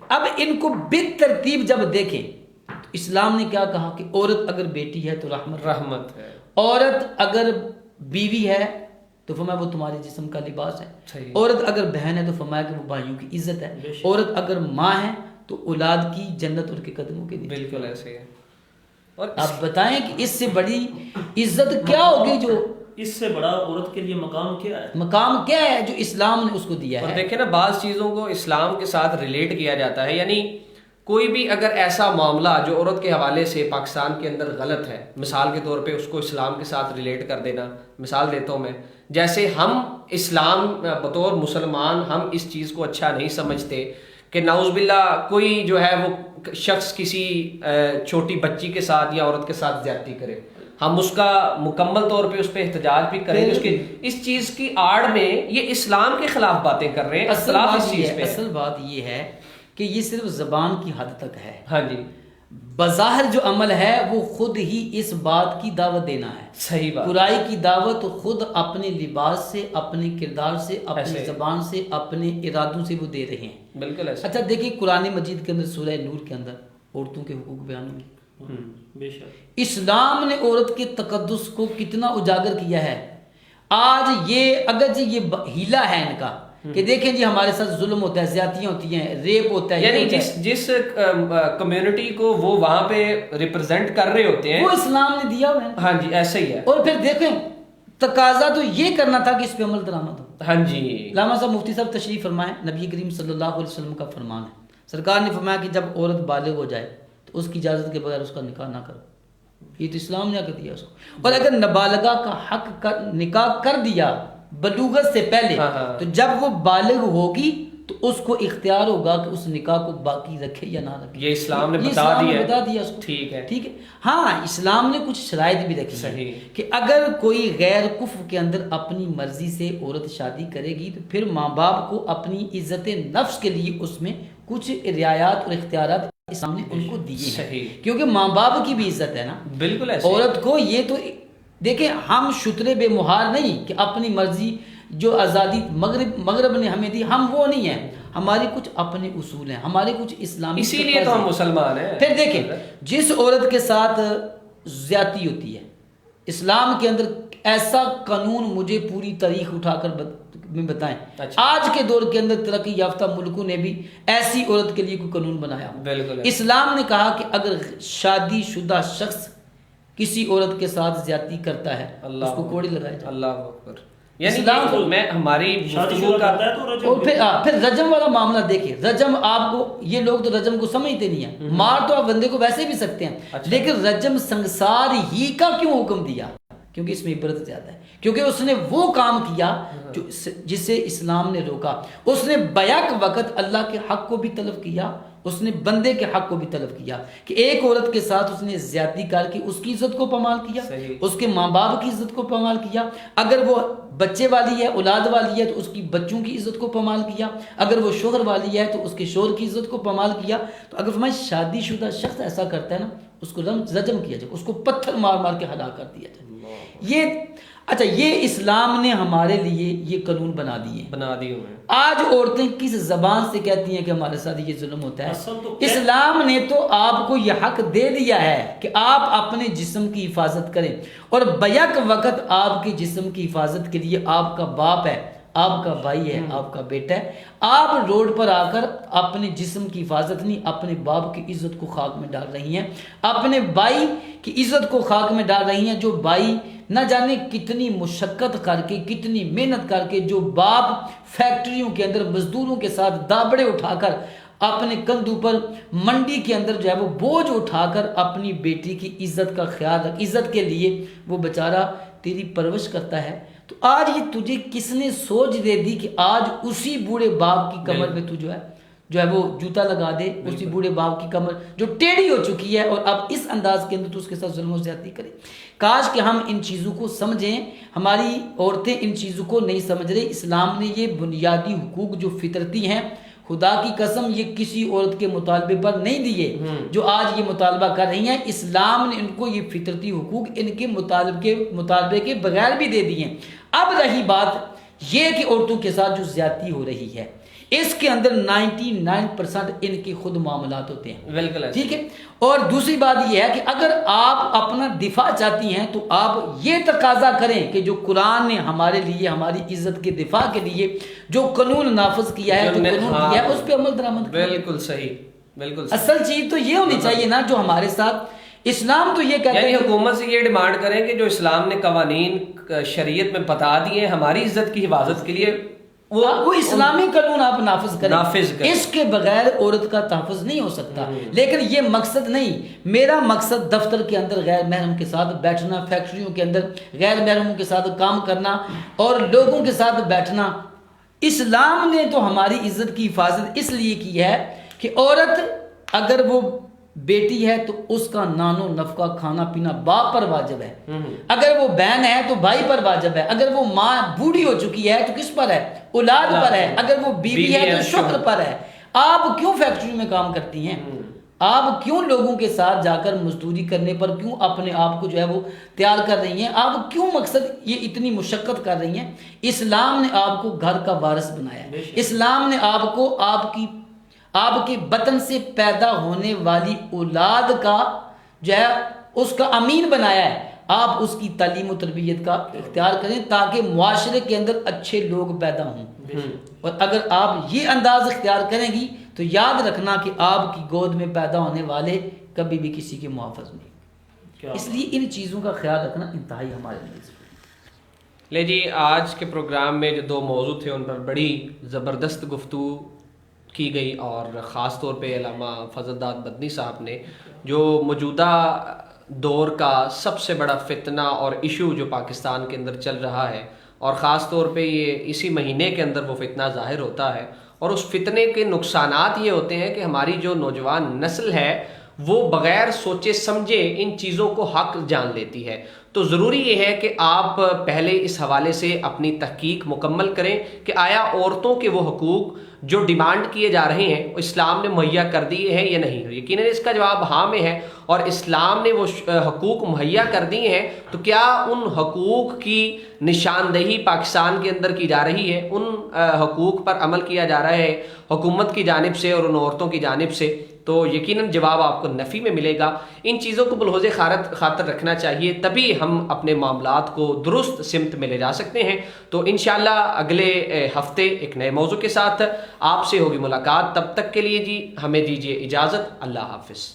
اب ان کو بالترتیب جب دیکھیں تو اسلام نے کیا کہا کہ عورت اگر بیٹی ہے تو رحمت ہے، عورت اگر بیوی ہے تو فرمایا وہ تمہارے جسم کا لباس ہے، عورت اگر بہن ہے تو فرمایا کہ وہ بھائیوں کی عزت ہے، عورت اگر ماں ہے تو اولاد کی جنت ان کے قدموں کے نیچے. بالکل ایسے ہے. اور آپ بتائیں کہ اس سے بڑی عزت کیا ہوگی، جو اس سے بڑا عورت کے لیے مقام کیا ہے؟ مقام کیا ہے جو اسلام نے اس کو دیا ہے؟ اور دیکھیں نا بعض چیزوں کو اسلام کے ساتھ ریلیٹ کیا جاتا ہے. یعنی کوئی بھی اگر ایسا معاملہ جو عورت کے حوالے سے پاکستان کے اندر غلط ہے، مثال کے طور پہ اس کو اسلام کے ساتھ ریلیٹ کر دینا. مثال دیتا ہوں میں، جیسے ہم اسلام بطور مسلمان ہم اس چیز کو اچھا نہیں سمجھتے کہ نعوذ باللہ کوئی جو ہے وہ شخص کسی چھوٹی بچی کے ساتھ یا عورت کے ساتھ زیادتی کرے، ہم اس کا مکمل طور پہ اس پہ احتجاج بھی کریں گے. اس چیز کی آڑ میں یہ اسلام کے خلاف باتیں کر رہے ہیں. اصل بات یہ ہے کہ یہ صرف زبان کی حد تک ہے. ہاں جی، بظاہر جو عمل ہے وہ خود ہی اس بات کی دعوت دینا ہے. صحیح بات. برائی کی دعوت خود اپنے لباس سے، اپنے کردار سے، اپنی زبان سے، اپنے ارادوں سے وہ دے رہے ہیں. بالکل ایسا. اچھا دیکھیں قرآن مجید کے اندر سورہ نور کے اندر عورتوں کے حقوق بیان ہوئے. بے شک اسلام نے عورت کے تقدس کو کتنا اجاگر کیا ہے. آج یہ اگرچہ یہ ہیلا ہے ان کا کہ دیکھیں جی ہمارے ساتھ ظلم ہوتا ہے، زیادتیاں ہوتی ہیں، ریپ ہوتا ہے، یعنی جس کمیونٹی کو وہ وہاں پہ ریپرزینٹ کر رہے ہوتے ہیں وہ اسلام نے دیا ہوا ہے. ہاں جی ایسا ہی ہے. اور پھر دیکھیں تقاضا تو یہ کرنا تھا کہ اس پہ عمل درآمد ہو. ہاں جی علامہ صاحب مفتی صاحب تشریف فرمائیں، نبی کریم صلی اللہ علیہ وسلم کا فرمان ہے، سرکار نے فرمایا کہ جب عورت بالغ ہو جائے تو اس کی اجازت کے بغیر اس کا نکاح نہ کرو. یہ تو اسلام نے کر دیا اس کو. اور اگر نابالغہ کا حق کا نکاح کر دیا بلوغت سے پہلے تو جب وہ بالغ ہوگی تو اس کو اختیار ہوگا کہ اس نکاح کو باقی رکھے یا نہ رکھے. یہ اسلام نے بتا دیا اس کو. ٹھیک ہے ٹھیک ہے. ہاں اسلام نے کچھ شرائط بھی رکھی ہے کہ اگر کوئی غیر کفر کے اندر اپنی مرضی سے عورت شادی کرے گی تو پھر ماں باپ کو اپنی عزت نفس کے لیے اس میں کچھ رعایات اور اختیارات اسلام نے ان کو دیے ہیں، کیونکہ ماں باپ کی بھی عزت ہے نا. بالکل ایسے عورت کو یہ تو دیکھیں ہم شترے بے مہار نہیں کہ اپنی مرضی جو آزادی مغرب نے ہمیں دی ہم وہ نہیں ہیں. ہماری کچھ اپنے اصول ہیں، ہمارے کچھ اسلامی، اسی لیے تو ہم مسلمان ہیں. پھر دیکھیں جس عورت کے ساتھ زیادتی ہوتی ہے اسلام کے اندر ایسا قانون مجھے پوری تاریخ اٹھا کر میں بتائیں. آج کے دور کے اندر ترقی یافتہ ملکوں نے بھی ایسی عورت کے لیے کوئی قانون بنایا. اسلام نے کہا کہ اگر شادی شدہ شخص کسی عورت کے ساتھ زیادتی کرتا ہے اس کو کوڑی لگائے جائے. اللہ اکبر. یعنی میں ہماری گفتگو کا اور پھر رجم والا معاملہ دیکھیں. رجم آپ کو یہ لوگ تو رجم کو سمجھتے نہیں ہیں. مار تو آپ بندے کو ویسے بھی سکتے ہیں لیکن رجم سنسار ہی کا کیوں حکم دیا؟ کیونکہ اس میں عبرت زیادہ ہے، کیونکہ اس نے وہ کام کیا جو جسے اسلام نے روکا. اس نے بیک وقت اللہ کے حق کو بھی طلب کیا، اس نے بندے کے حق کو بھی طلب کیا کہ ایک عورت کے ساتھ اس نے زیادتی کر کے اس کی عزت کو پامال کیا، اس کے ماں باپ کی عزت کو پامال کیا. اگر وہ بچے والی ہے، اولاد والی ہے تو اس کی بچوں کی عزت کو پامال کیا. اگر وہ شوہر والی ہے تو اس کے شوہر کی عزت کو پامال کیا. تو اگر فرمائے شادی شدہ شخص ایسا کرتا ہے نا اس کو رجم کیا جائے، اس کو پتھر مار مار کے ہلاک کر دیا جائے. یہ اچھا یہ اسلام نے ہمارے لیے یہ قانون بنا دیے ہوئے. آج عورتیں کس زبان سے کہتی ہیں کہ ہمارے ساتھ یہ ظلم ہوتا ہے؟ اسلام نے تو آپ کو یہ حق دے دیا ہے کہ آپ اپنے جسم کی حفاظت کریں، اور بیک وقت آپ کے جسم کی حفاظت کے لیے آپ کا باپ ہے، آپ کا بھائی ہے، آپ کا بیٹا ہے. آپ روڈ پر آ کر اپنے جسم کی حفاظت نہیں اپنے باپ کی عزت کو خاک میں ڈال رہی ہیں، اپنے بھائی کی عزت کو خاک میں ڈال رہی ہیں. جو بھائی نہ جانے کتنی مشقت کر کے کتنی محنت کر کے، جو باپ فیکٹریوں کے اندر مزدوروں کے ساتھ دابڑے اٹھا کر اپنے کندھوں پر منڈی کے اندر جو ہے وہ بوجھ اٹھا کر اپنی بیٹی کی عزت کا خیال رکھ، عزت کے لیے وہ بیچارہ تیری پرورش کرتا ہے. تو آج یہ تجھے کس نے سوچ دے دی کہ آج اسی بوڑھے باپ کی کمر میں تو جو ہے وہ جوتا لگا دے، اسی بوڑھے باپ کی کمر جو ٹیڑھی ہو چکی ہے اور اب اس انداز کے اندر تو اس کے ساتھ ظلم و زیادتی کرے. کاش کہ ہم ان چیزوں کو سمجھیں. ہماری عورتیں ان چیزوں کو نہیں سمجھ رہی. اسلام نے یہ بنیادی حقوق جو فطرتی ہیں، خدا کی قسم یہ کسی عورت کے مطالبے پر نہیں دیے جو آج یہ مطالبہ کر رہی ہیں. اسلام نے ان کو یہ فطرتی حقوق ان کے مطالبے کے بغیر بھی دے دیے. اب رہی بات یہ کہ عورتوں کے ساتھ جو زیادتی ہو رہی ہے اس کے اندر 99% ان کے خود معاملات ہوتے ہیں. بالکل ٹھیک ہے. اور دوسری بات یہ ہے کہ اگر آپ اپنا دفاع چاہتی ہیں تو آپ یہ تقاضا کریں کہ جو قرآن نے ہمارے لیے ہماری عزت کے دفاع کے لیے جو قانون نافذ کیا ہے، جو قانون دیا ہے، اس پہ عمل درآمد. بالکل صحیح. بالکل اصل چیز تو یہ ہونی چاہیے نا جو ہمارے ساتھ اسلام تو یہ کہتا ہے، یعنی حکومت سے یہ ڈیمانڈ کریں کہ جو اسلام نے قوانین شریعت میں بتا دیے ہماری عزت کی حفاظت کے لیے وہ اسلامی قانون آپ نافذ کریں. اس کے بغیر عورت کا تحفظ نہیں ہو سکتا. لیکن یہ مقصد نہیں. میرا مقصد دفتر کے اندر غیر محرم کے ساتھ بیٹھنا، فیکٹریوں کے اندر غیر محرموں کے ساتھ کام کرنا اور لوگوں کے ساتھ بیٹھنا. اسلام نے تو ہماری عزت کی حفاظت اس لیے کی ہے کہ عورت اگر وہ بیٹی ہے تو اس کا نان و نفقہ کھانا پینا باپ پر واجب ہے. اگر وہ بہن ہے تو بھائی پر واجب ہے. اگر وہ ماں بوڑھی ہو چکی ہے تو کس پر ہے؟ اولاد پر ہے. اگر وہ بیوی ہے تو شوہر پر ہے. آپ کیوں فیکٹری میں کام کرتی ہیں؟ آپ کیوں لوگوں کے ساتھ جا کر مزدوری کرنے پر کیوں اپنے آپ کو جو ہے وہ تیار کر رہی ہیں؟ آپ کیوں مقصد یہ اتنی مشقت کر رہی ہیں؟ اسلام نے آپ کو گھر کا وارث بنایا ہے. اسلام نے آپ کو آپ کے بطن سے پیدا ہونے والی اولاد کا جو ہے اس کا امین بنایا ہے. آپ اس کی تعلیم و تربیت کا اختیار کریں تاکہ معاشرے کے اندر اچھے لوگ پیدا ہوں. اور اگر آپ یہ انداز اختیار کریں گی تو یاد رکھنا کہ آپ کی گود میں پیدا ہونے والے کبھی بھی کسی کے محافظ نہیں. اس لیے ان چیزوں کا خیال رکھنا انتہائی ہمارے لیے ضروری ہے. لے جی، آج کے پروگرام میں جو 2 موضوع تھے ان پر بڑی زبردست گفتگو کی گئی، اور خاص طور پہ علامہ فضل داد مدنی صاحب نے جو موجودہ دور کا سب سے بڑا فتنہ اور ایشو جو پاکستان کے اندر چل رہا ہے، اور خاص طور پہ یہ اسی مہینے کے اندر وہ فتنہ ظاہر ہوتا ہے، اور اس فتنے کے نقصانات یہ ہوتے ہیں کہ ہماری جو نوجوان نسل ہے وہ بغیر سوچے سمجھے ان چیزوں کو حق جان لیتی ہے. تو ضروری یہ ہے کہ آپ پہلے اس حوالے سے اپنی تحقیق مکمل کریں کہ آیا عورتوں کے وہ حقوق جو ڈیمانڈ کیے جا رہے ہیں اسلام نے مہیا کر دیے ہیں یا نہیں. یقیناً اس کا جواب ہاں میں ہے، اور اسلام نے وہ حقوق مہیا کر دیے ہیں، تو کیا ان حقوق کی نشاندہی پاکستان کے اندر کی جا رہی ہے، ان حقوق پر عمل کیا جا رہا ہے حکومت کی جانب سے اور ان عورتوں کی جانب سے؟ تو یقیناً جواب آپ کو نفی میں ملے گا. ان چیزوں کو بلحوظ خاطر رکھنا چاہیے، تبھی ہم اپنے معاملات کو درست سمت میں لے جا سکتے ہیں. تو انشاءاللہ اگلے ہفتے ایک نئے موضوع کے ساتھ آپ سے ہوگی ملاقات. تب تک کے لیے جی ہمیں دیجیے اجازت. اللہ حافظ.